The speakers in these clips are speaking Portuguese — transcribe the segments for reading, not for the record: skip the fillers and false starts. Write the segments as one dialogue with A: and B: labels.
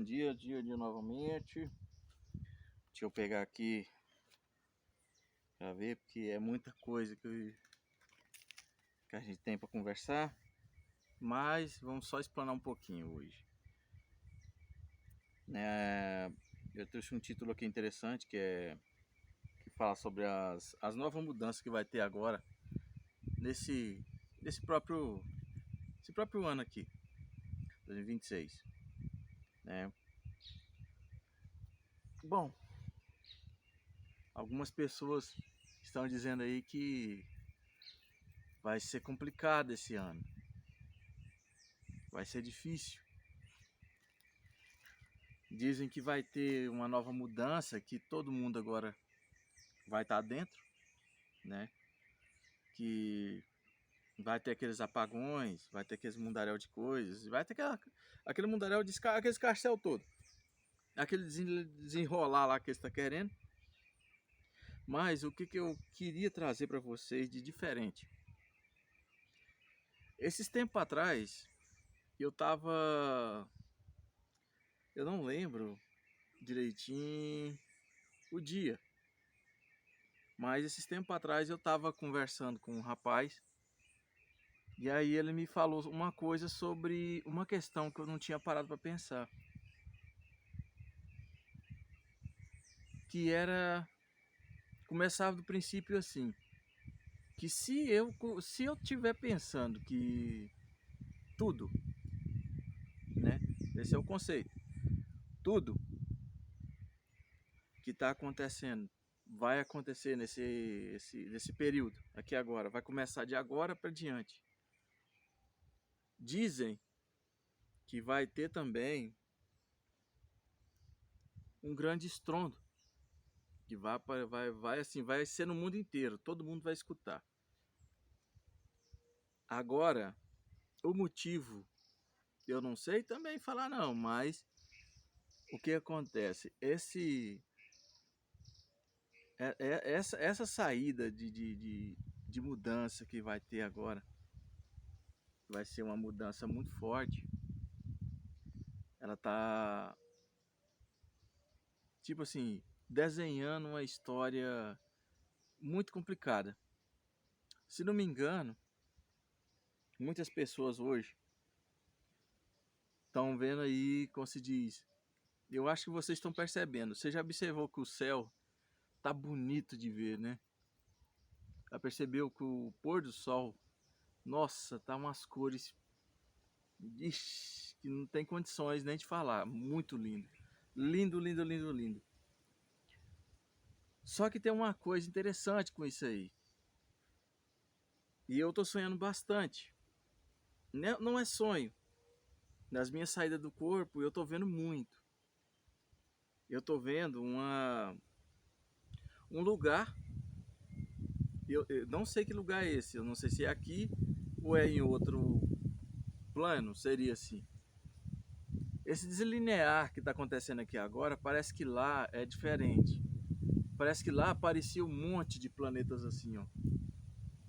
A: bom dia, dia novamente. Deixa eu pegar aqui pra ver, porque é muita coisa que a gente tem para conversar. Mas vamos só explanar um pouquinho hoje. Eu trouxe um título aqui interessante que fala sobre as novas mudanças que vai ter agora nesse próprio ano aqui, 2026, né? Bom, algumas pessoas estão dizendo aí que vai ser complicado esse ano, vai ser difícil. Dizem que vai ter uma nova mudança, que todo mundo agora vai estar dentro, né? Que vai ter aqueles apagões, vai ter aqueles mundaréu de coisas, vai ter aquele mundaréu de aquele escarcel todo, aquele desenrolar lá que ele está querendo. Mas o que eu queria trazer para vocês de diferente? Esses tempos atrás, eu não lembro direitinho o dia, mas esses tempos atrás eu estava conversando com um rapaz. E aí ele me falou uma coisa sobre uma questão que eu não tinha parado para pensar. Que era... Começava do princípio assim. Que se eu estiver pensando que tudo, né? Esse é o conceito. Tudo que está acontecendo vai acontecer nesse período, aqui agora. Vai começar de agora para diante. Dizem que vai ter também um grande estrondo. Que vai ser no mundo inteiro. Todo mundo vai escutar. Agora, o motivo eu não sei também falar não, mas o que acontece? Essa saída de mudança que vai ter agora, vai ser uma mudança muito forte. Ela tá, tipo assim, desenhando uma história muito complicada. Se não me engano, muitas pessoas hoje estão vendo aí, como se diz, eu acho que vocês estão percebendo. Você já observou que o céu tá bonito de ver, né? Já percebeu que o pôr do sol, nossa, tá umas cores, ixi, que não tem condições nem de falar. Muito lindo. Lindo, lindo, lindo, lindo. Só que tem uma coisa interessante com isso aí. E eu tô sonhando bastante. Não é sonho. Nas minhas saídas do corpo, eu tô vendo muito. Eu tô vendo um lugar. Eu não sei que lugar é esse. Eu não sei se é aqui ou é em outro plano. Seria assim. Esse deslinear que está acontecendo aqui agora, parece que lá é diferente. Parece que lá aparecia um monte de planetas assim, ó.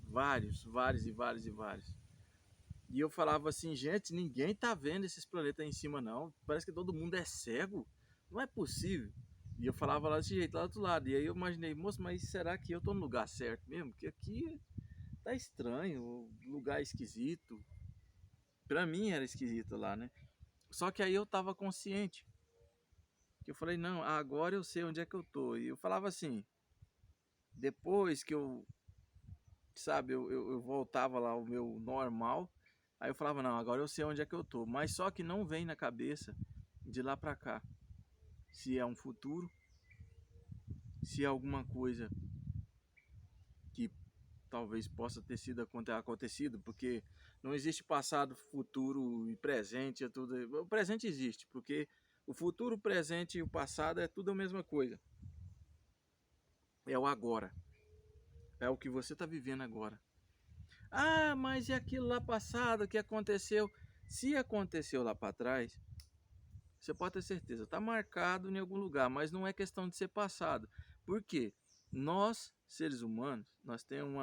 A: Vários, vários e vários e vários. E eu falava assim, gente, ninguém tá vendo esses planetas aí em cima não. Parece que todo mundo é cego. Não é possível. E eu falava lá desse jeito, lá do outro lado. E aí eu imaginei, moço, mas será que eu tô no lugar certo mesmo? Porque aqui tá estranho, lugar esquisito. Pra mim era esquisito lá, né? Só que aí eu tava consciente. Que eu falei, não, agora eu sei onde é que eu tô. E eu falava assim, depois que eu voltava lá ao meu normal, aí eu falava, não, agora eu sei onde é que eu tô. Mas só que não vem na cabeça de lá pra cá. Se é um futuro, se é alguma coisa que talvez possa ter sido acontecido, porque não existe passado, futuro e presente, é tudo. O presente existe, porque o futuro, o presente e o passado é tudo a mesma coisa. É o agora. É o que você está vivendo agora. Ah, mas e aquilo lá passado que aconteceu? Se aconteceu lá para trás, você pode ter certeza, está marcado em algum lugar, mas não é questão de ser passado. Por quê? Nós, seres humanos, nós temos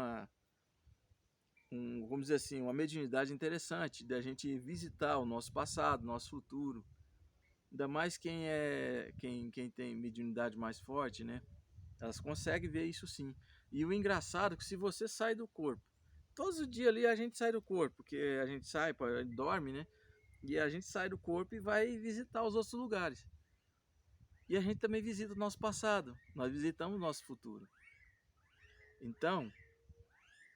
A: vamos dizer assim, uma mediunidade interessante da gente visitar o nosso passado, nosso futuro. Ainda mais quem tem mediunidade mais forte, né? Elas conseguem ver isso sim. E o engraçado é que se você sai do corpo, todos os dias ali a gente sai do corpo, porque a gente sai, a gente dorme, né? E a gente sai do corpo e vai visitar os outros lugares. E a gente também visita o nosso passado, nós visitamos o nosso futuro. Então,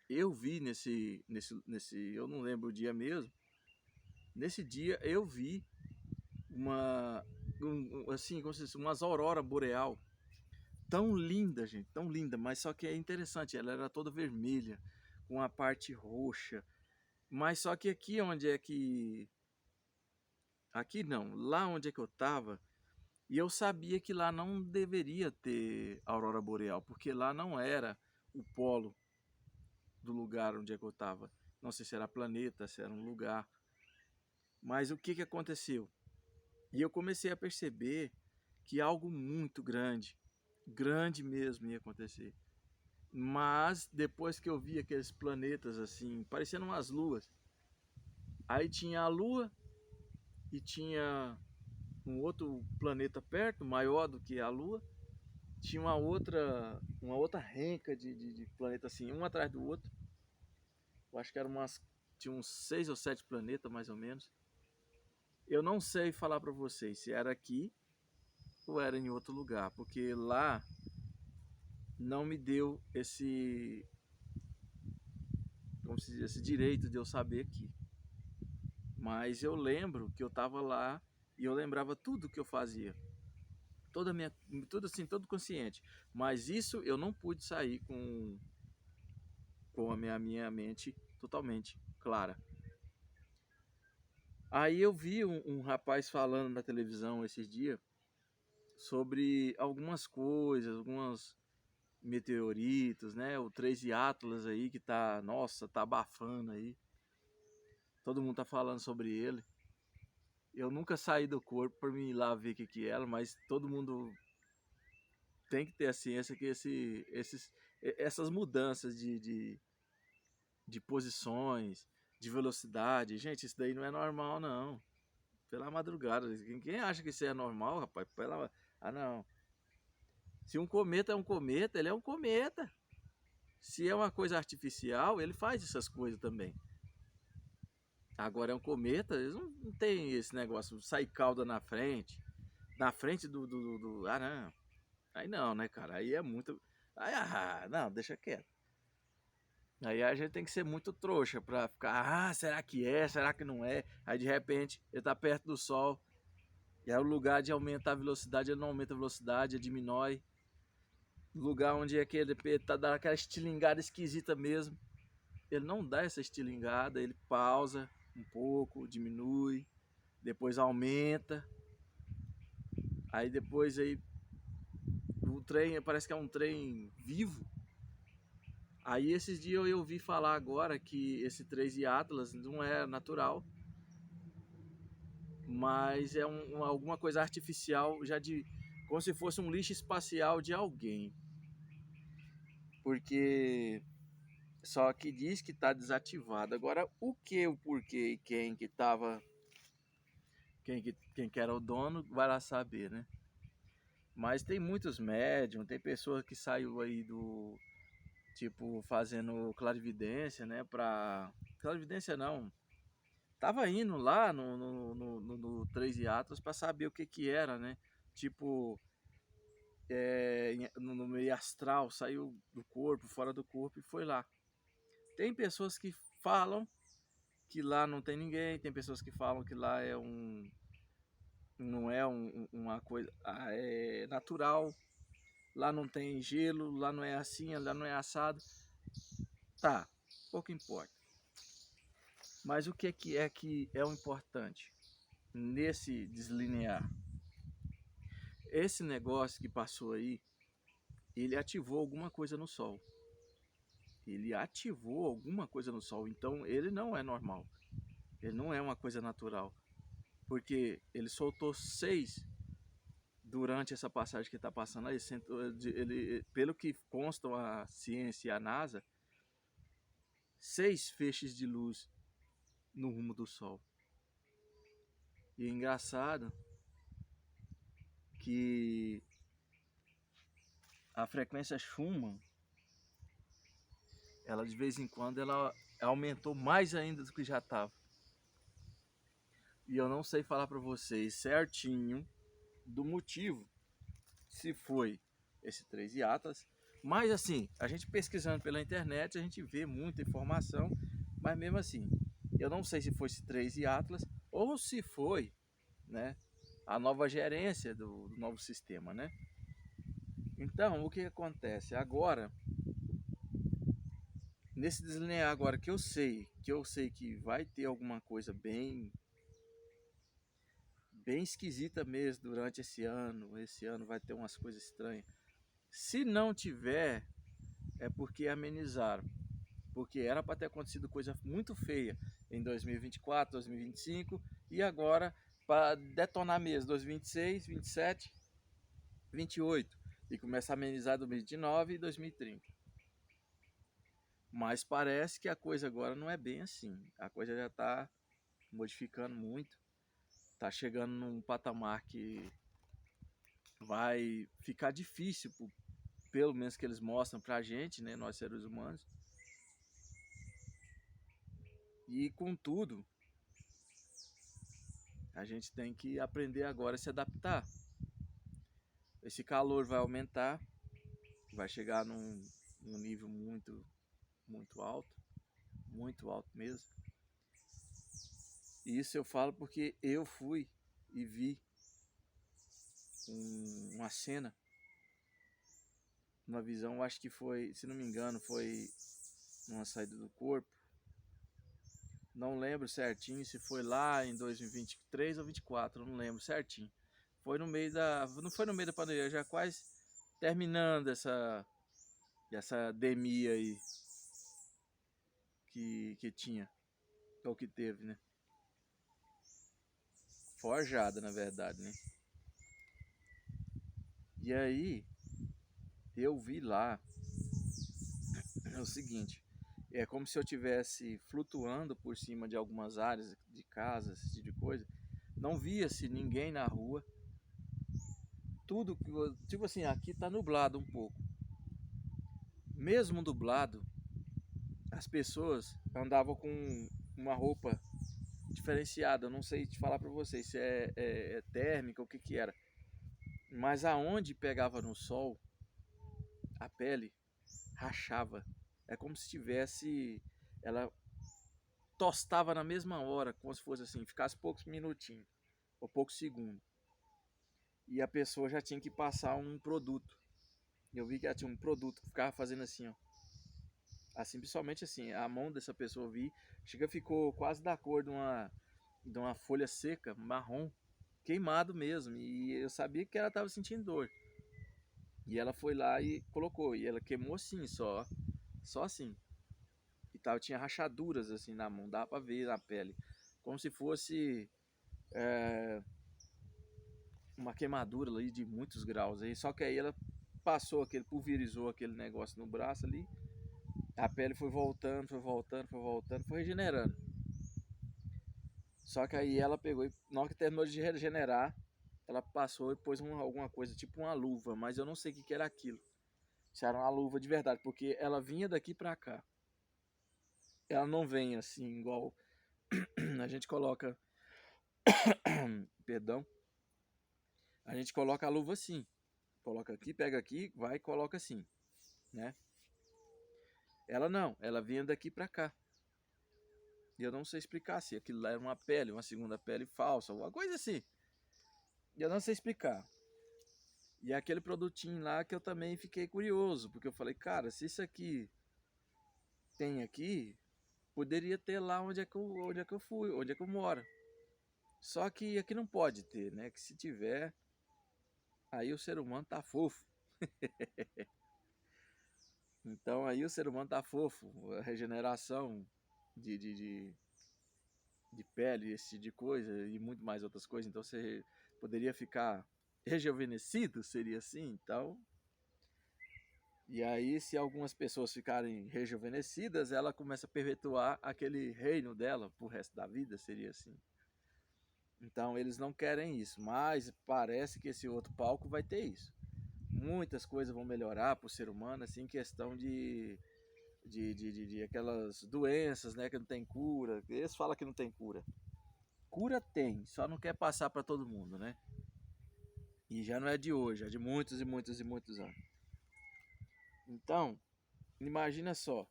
A: eu vi eu não lembro o dia mesmo, nesse dia eu vi assim, como se fosse umas aurora boreal tão linda, gente, tão linda, mas só que é interessante, ela era toda vermelha, com a parte roxa, mas só que aqui não, lá onde é que eu tava, e eu sabia que lá não deveria ter aurora boreal, porque lá não era o polo do lugar onde é que eu tava. Não sei se era planeta, se era um lugar, mas o que que aconteceu? E eu comecei a perceber que algo muito grande, grande mesmo ia acontecer. Mas depois que eu vi aqueles planetas assim, parecendo umas luas, aí tinha a Lua e tinha um outro planeta perto, maior do que a Lua. Tinha uma outra renca de planeta assim, um atrás do outro. Eu acho que tinha uns 6 ou 7 planetas mais ou menos. Eu não sei falar para vocês se era aqui ou era em outro lugar, porque lá não me deu como se diz, esse direito de eu saber aqui. Mas eu lembro que eu estava lá e eu lembrava tudo que eu fazia. Tudo assim, todo consciente. Mas isso eu não pude sair com a minha mente totalmente clara. Aí eu vi um rapaz falando na televisão esses dias sobre algumas coisas, alguns meteoritos, né? O 13 Atlas aí que tá, nossa, tá abafando aí. Todo mundo tá falando sobre ele. Eu nunca saí do corpo para me ir lá ver o que que era, mas todo mundo tem que ter a ciência que essas mudanças de posições, de velocidade, gente, isso daí não é normal, não. Pela madrugada. Quem acha que isso é normal, rapaz? Ah, não. Se um cometa é um cometa, ele é um cometa. Se é uma coisa artificial, ele faz essas coisas também. Agora é um cometa, eles não tem esse negócio, sai cauda na frente Ah, não. Aí não, né, cara? Aí é muito. Aí, não, deixa quieto. Aí a gente tem que ser muito trouxa pra ficar, será que é? Será que não é? Aí de repente ele tá perto do sol, e aí o lugar de aumentar a velocidade, ele não aumenta a velocidade, ele diminui. O lugar onde é que ele tá dando aquela estilingada esquisita mesmo, ele não dá essa estilingada, ele pausa um pouco, diminui, depois aumenta. Aí depois aí o trem parece que é um trem vivo. Aí esses dias eu ouvi falar agora que esse 3 Atlas não é natural, mas é alguma coisa artificial, como se fosse um lixo espacial de alguém. Porque só que diz que está desativado. Agora, o que, o porquê e quem que era o dono, vai lá saber, né? Mas tem muitos médiums, tem pessoas que saiu aí tipo, fazendo clarividência, né? Clarividência não, tava indo lá no 3 Atlas para saber o que que era, né? Tipo, no meio astral, saiu do corpo, fora do corpo e foi lá. Tem pessoas que falam que lá não tem ninguém, tem pessoas que falam que lá não é uma coisa natural, lá não tem gelo, lá não é assim, lá não é assado. Tá, pouco importa. Mas o que é o importante nesse deslinear? Esse negócio que passou aí, ele ativou alguma coisa no Sol. Ele ativou alguma coisa no Sol, então ele não é normal. Ele não é uma coisa natural. Porque ele soltou 6 durante essa passagem que está passando aí. Pelo que constam a ciência e a NASA, 6 feixes de luz no rumo do Sol. E é engraçado que a frequência Schumann, ela de vez em quando ela aumentou mais ainda do que já estava. E eu não sei falar para vocês certinho do motivo, se foi esse 13 Atlas, mas assim, a gente pesquisando pela internet, a gente vê muita informação, mas mesmo assim, eu não sei se foi esse 13 Atlas ou se foi, né, a nova gerência do novo sistema, né? Então, o que acontece agora, nesse deslinear agora que eu sei que vai ter alguma coisa bem esquisita mesmo durante esse ano vai ter umas coisas estranhas. Se não tiver, é porque amenizaram, porque era para ter acontecido coisa muito feia em 2024, 2025 e agora para detonar mesmo 2026, 27, 28 e começar a amenizar 2029 e 2030. Mas parece que a coisa agora não é bem assim. A coisa já está modificando muito, está chegando num patamar que vai ficar difícil, pelo menos que eles mostram para a gente, né, nós seres humanos. E contudo, a gente tem que aprender agora a se adaptar. Esse calor vai aumentar, vai chegar num nível muito alto mesmo. E isso eu falo porque eu fui e vi uma cena, uma visão, acho que foi, se não me engano, foi numa saída do corpo. Não lembro certinho se foi lá em 2023 ou 24, não lembro certinho. Foi no meio não foi no meio da pandemia, já quase terminando essa demia aí que tinha, ou que teve, né? Forjada, na verdade, né? E aí, eu vi lá, é o seguinte, é como se eu estivesse flutuando por cima de algumas áreas de casas, esse tipo de coisa. Não via-se ninguém na rua. Tudo, tipo assim, aqui tá nublado um pouco. Mesmo nublado, as pessoas andavam com uma roupa diferenciada. Eu não sei te falar para vocês se é térmica ou o que que era. Mas aonde pegava no sol, a pele rachava. É como se tivesse, ela tostava na mesma hora, como se fosse assim, ficasse poucos minutinhos ou poucos segundos. E a pessoa já tinha que passar um produto. Eu vi que ela tinha um produto que ficava fazendo assim, ó. Assim, principalmente assim, a mão dessa pessoa eu vi, chega ficou quase da cor de uma folha seca, marrom, queimado mesmo. E eu sabia que ela estava sentindo dor. E ela foi lá e colocou, e ela queimou assim, só assim. E tal, tinha rachaduras assim na mão, dá pra ver na pele, como se fosse uma queimadura ali de muitos graus aí. Só que aí ela passou pulverizou aquele negócio no braço ali, a pele foi voltando, foi voltando, foi voltando, foi regenerando. Só que aí ela pegou e na hora que terminou de regenerar, ela passou e pôs alguma coisa, tipo uma luva, mas eu não sei o que era aquilo. Se era uma luva de verdade, porque ela vinha daqui pra cá. Ela não vem assim, igual a gente coloca, perdão, a gente coloca a luva assim. Coloca aqui, pega aqui, vai e coloca assim, né? Ela não, ela vinha daqui pra cá. E eu não sei explicar se aquilo lá era uma pele, uma segunda pele falsa, alguma coisa assim. E eu não sei explicar. E é aquele produtinho lá que eu também fiquei curioso, porque eu falei, cara, se isso aqui tem aqui, poderia ter lá onde é que eu fui, onde é que eu moro. Só que aqui não pode ter, né? Que se tiver, aí o ser humano tá fofo. Então aí o ser humano tá fofo. A regeneração de, de, de, de pele, esse tipo de coisa e muito mais outras coisas. Então você poderia ficar rejuvenescido, seria assim. Então, e aí se algumas pessoas ficarem rejuvenescidas, ela começa a perpetuar aquele reino dela pro resto da vida, seria assim. Então eles não querem isso, mas parece que esse outro palco vai ter isso. Muitas coisas vão melhorar para o ser humano, assim, em questão de aquelas doenças, né, que não tem cura. Eles falam que não tem cura. Cura tem, só não quer passar para todo mundo, né? E já não é de hoje, é de muitos e muitos e muitos anos. Então, imagina só,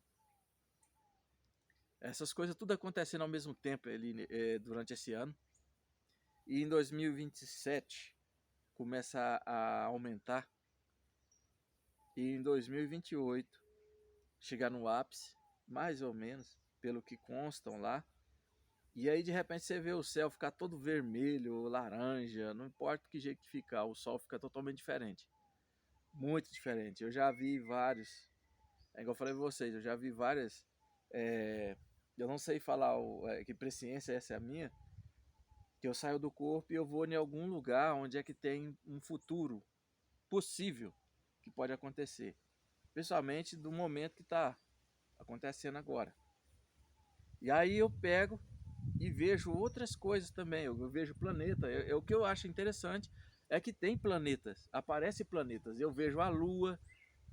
A: essas coisas tudo acontecendo ao mesmo tempo ali, durante esse ano. E em 2027 começa a aumentar. E em 2028 chegar no ápice, mais ou menos, pelo que constam lá. E aí de repente você vê o céu ficar todo vermelho, laranja, não importa que jeito que ficar, o sol fica totalmente diferente. Muito diferente. Eu já vi vários, é igual eu falei pra vocês, eu já vi várias. Eu não sei falar que presciência essa é a minha, que eu saio do corpo e eu vou em algum lugar onde é que tem um futuro possível que pode acontecer. Principalmente do momento que está acontecendo agora. E aí eu pego e vejo outras coisas também. Eu vejo planeta. O que eu acho interessante é que tem planetas, aparecem planetas. Eu vejo a Lua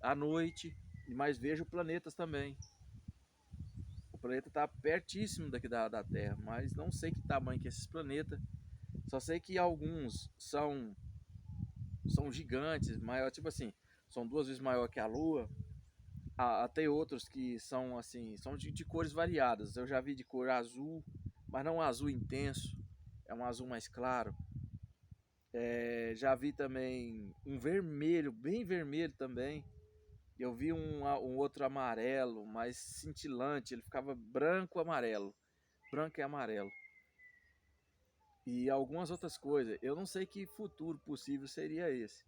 A: à noite, mas vejo planetas também. O planeta está pertíssimo daqui da Terra, mas não sei que tamanho que é esses planetas. Só sei que alguns são gigantes, maior, tipo assim, são 2 vezes maior que a Lua. Tem outros que são assim, são de cores variadas. Eu já vi de cor azul, mas não um azul intenso, é um azul mais claro. Já vi também um vermelho, bem vermelho também. Eu vi um outro amarelo, mais cintilante, ele ficava branco-amarelo, branco e amarelo. E algumas outras coisas. Eu não sei que futuro possível seria esse,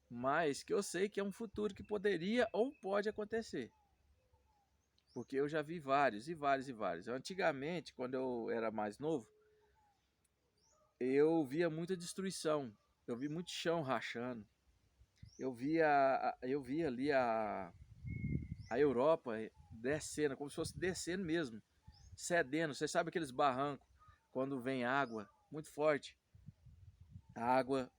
A: mas que eu sei que é um futuro que poderia ou pode acontecer. Porque eu já vi vários e vários e vários. Antigamente, quando eu era mais novo, eu via muita destruição. Eu vi muito chão rachando. Eu via ali a Europa descendo, como se fosse descendo mesmo, cedendo. Você sabe aqueles barrancos, quando vem água muito forte, a água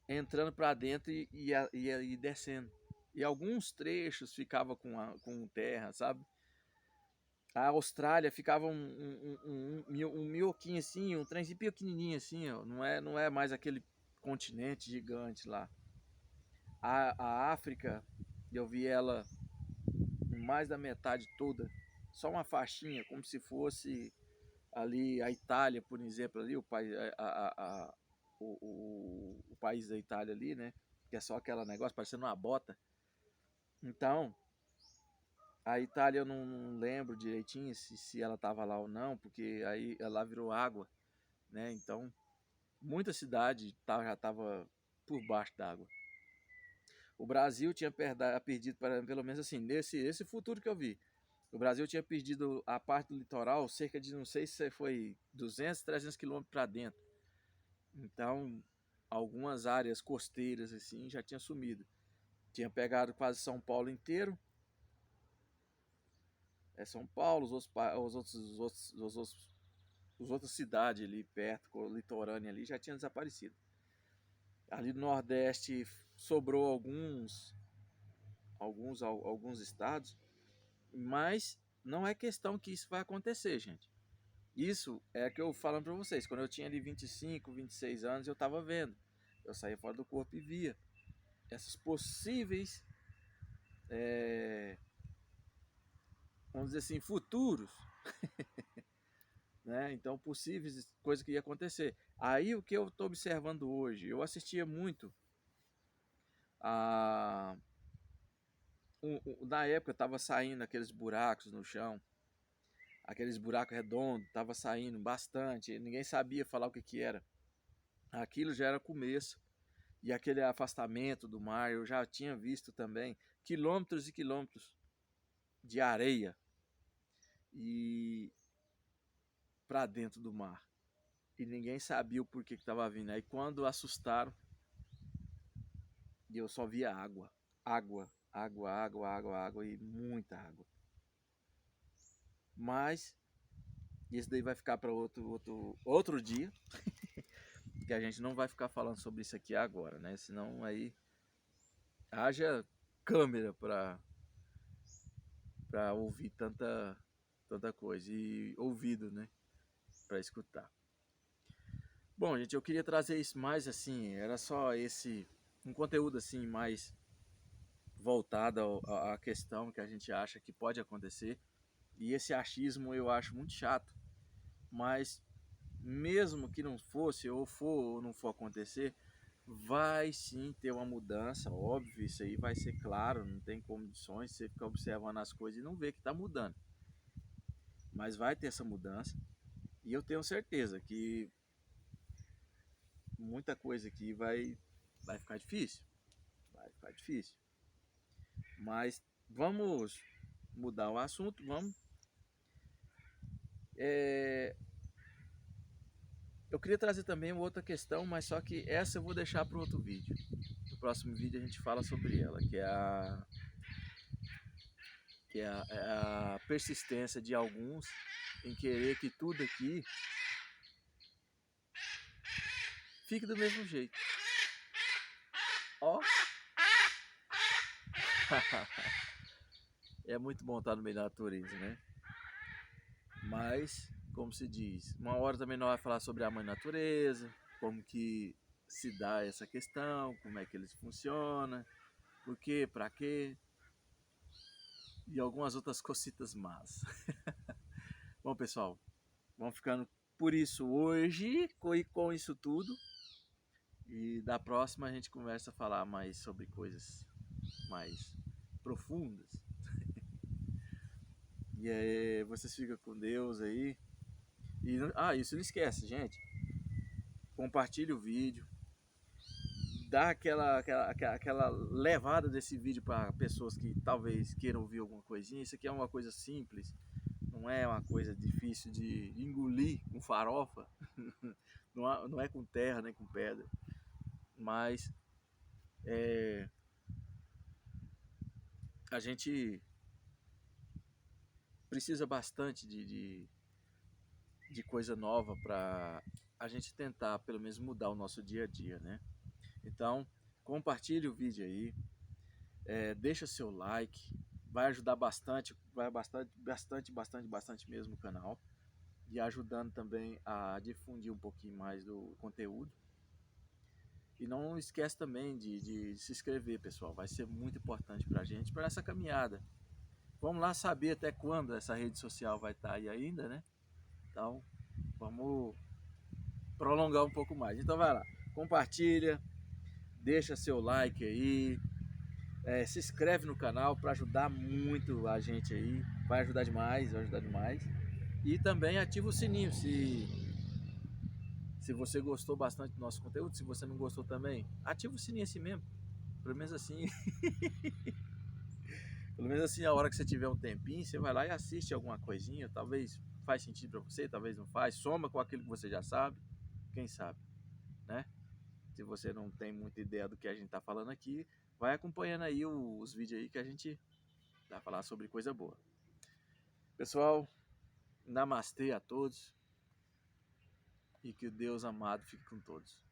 A: entrando para dentro e descendo. E alguns trechos ficava com terra, sabe? A Austrália ficava um minhoquinho assim, um trenzinho pequenininho assim, ó. Não é mais aquele continente gigante lá. A África, eu vi ela mais da metade toda, só uma faixinha, como se fosse ali a Itália, por exemplo, ali, o país, o país da Itália ali, né? Que é só aquele negócio parecendo uma bota. Então, a Itália eu não lembro direitinho se ela estava lá ou não, porque aí ela virou água, né? Então, muita cidade já estava por baixo d'água. O Brasil tinha perdido, pelo menos assim, esse futuro que eu vi. O Brasil tinha perdido a parte do litoral, cerca de, não sei se foi 200, 300 quilômetros para dentro. Então, algumas áreas costeiras assim já tinha sumido. Tinha pegado quase São Paulo inteiro. São Paulo, os outras cidades ali perto, litorânea ali, já tinham desaparecido. Ali no Nordeste sobrou alguns estados, mas não é questão que isso vai acontecer, gente. Isso é que eu falando para vocês, quando eu tinha ali 25, 26 anos, eu estava vendo. Eu saía fora do corpo e via essas possíveis, vamos dizer assim, futuros, né? Então, possíveis coisas que ia acontecer. Aí o que eu estou observando hoje, eu assistia muito a na época estava saindo aqueles buracos no chão, aqueles buracos redondos, estava saindo bastante, ninguém sabia falar o que era. Aquilo já era começo. E aquele afastamento do mar, eu já tinha visto também quilômetros e quilômetros de areia e para dentro do mar. E ninguém sabia o porquê que estava vindo. Aí quando assustaram, eu só via água. Água, água, água, água, água e muita água. Mas isso daí vai ficar para outro dia. que a gente não vai ficar falando sobre isso aqui agora, né? Senão aí haja câmera para ouvir tanta coisa e ouvido, né, para escutar. Bom, gente, eu queria trazer isso mais assim, era só um conteúdo assim mais voltado à questão que a gente acha que pode acontecer. E esse achismo eu acho muito chato, mas mesmo que não fosse ou não for acontecer, vai sim ter uma mudança, óbvio, isso aí vai ser claro, não tem condições você ficar observando as coisas e não ver que está mudando. Mas vai ter essa mudança e eu tenho certeza que muita coisa aqui vai ficar difícil, vai ficar difícil. Mas vamos mudar o assunto, vamos. Eu queria trazer também uma outra questão, mas só que essa eu vou deixar para outro vídeo. No próximo vídeo a gente fala sobre ela, que é a persistência de alguns em querer que tudo aqui fique do mesmo jeito. Ó, é muito bom estar no meio da natureza, né? Mas, como se diz, uma hora também nós vamos falar sobre a mãe natureza, como que se dá essa questão, como é que eles funcionam, por quê, pra quê, e algumas outras cositas más. Bom, pessoal, vamos ficando por isso hoje, com isso tudo. E da próxima a gente conversa a falar mais sobre coisas mais profundas. E aí, vocês ficam com Deus aí. Isso não esquece, gente. Compartilhe o vídeo. Dá aquela levada desse vídeo para pessoas que talvez queiram ouvir alguma coisinha. Isso aqui é uma coisa simples. Não é uma coisa difícil de engolir com farofa. Não é com terra nem com pedra. Mas a gente precisa bastante de coisa nova para a gente tentar pelo menos mudar o nosso dia a dia, né? Então, compartilhe o vídeo aí, deixa seu like, vai ajudar bastante, vai bastante mesmo o canal e ajudando também a difundir um pouquinho mais do conteúdo. E não esquece também de se inscrever, pessoal, vai ser muito importante para a gente, para essa caminhada. Vamos lá saber até quando essa rede social vai estar aí ainda, né? Então, vamos prolongar um pouco mais. Então vai lá, compartilha, deixa seu like aí, se inscreve no canal para ajudar muito a gente aí, vai ajudar demais, vai ajudar demais. E também ativa o sininho se você gostou bastante do nosso conteúdo, se você não gostou também, ativa o sininho assim mesmo, pelo menos assim. Pelo menos assim, a hora que você tiver um tempinho, você vai lá e assiste alguma coisinha, talvez faz sentido para você, talvez não faz, soma com aquilo que você já sabe, quem sabe, né? Se você não tem muita ideia do que a gente tá falando aqui, vai acompanhando aí os vídeos aí que a gente vai falar sobre coisa boa. Pessoal, namastê a todos e que o Deus amado fique com todos.